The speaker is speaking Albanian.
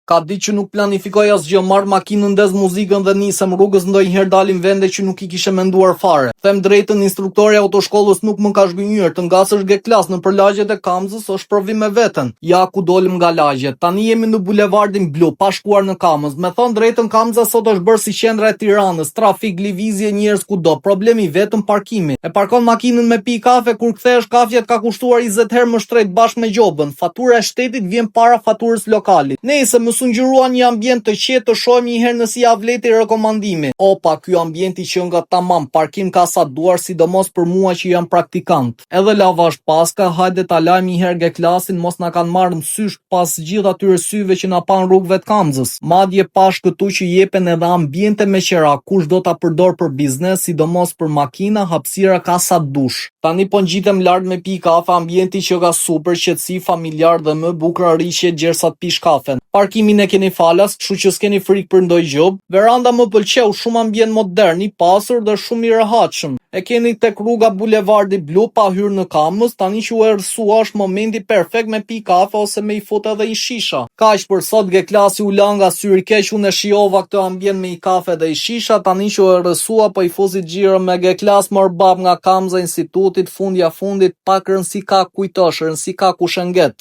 Ka ditë që nuk planifikoj asgjë, marr makinën, ndez muzikën dhe nisem rrugës, ndonjëherë dalim vende që nuk i kishe menduar fare. Them drejtën, instruktori i autoshkollës nuk më ka zhgënjur, të ngasësh ge klas në lagjet e Kamzës është provim me veten. Ja ku dolëm nga lagjet. Tani jemi në bulevardin Blu, pa shkuar në Kamës. Me thënë drejtën, Kamza sot është bërë si qendra e Tiranës, trafik, lëvizje, njerëz kudo. Problemi vetëm parkimi. E parkon makinën me pi kafe, kur kthehesh kafjet ka kushtuar 20 herë më shtrejt bashkë me gjobën. Fatura e shtetit vjen para faturës lokalit. Nëse më sugjeruan një ambient të qetë, të shohim një herë nëse ja vleti rekomandimi. Opa, ky ambienti që nga tamam, parkim ka sa duar, sidomos për mua që jam praktikant. Edhe lavazh paska, hajde ta lajm një herë ge klasin, mos na kanë marrë mësysh pas gjithë atyre syve që na pan rrugëve të Kamzës. Madje pash këtu që jepen edhe ambiente me qera, kush do ta përdor për biznes, sidomos për makina, hapësira ka sa dush. Tani po ngjitem lart me pi kafe, ambienti që ka super qetësi, familjar dhe më bukur rishje gjersa të pish kafen. Parkimin e keni falas, kështu që s'keni frikë për ndonjë gjë. Veranda më pëlqeu, shumë ambient modern, i pasur dhe shumë i rehatshëm. E keni tek rruga Bulevardi Blu pa hyrë në Kamës, tani që u errësua është momenti perfekt me pi kafe ose me i fut edhe i shisha. Kaq për sot, ge klasi u la nga syri keq, unë shijova këtë ambient me i kafe dhe i shisha, tani që u errësua po i fuzi xhiro me ge klas mor bab nga Kamza institutit, fundja fundit, pak rëndësi ka kujtosh, rëndësi ka ku shënget.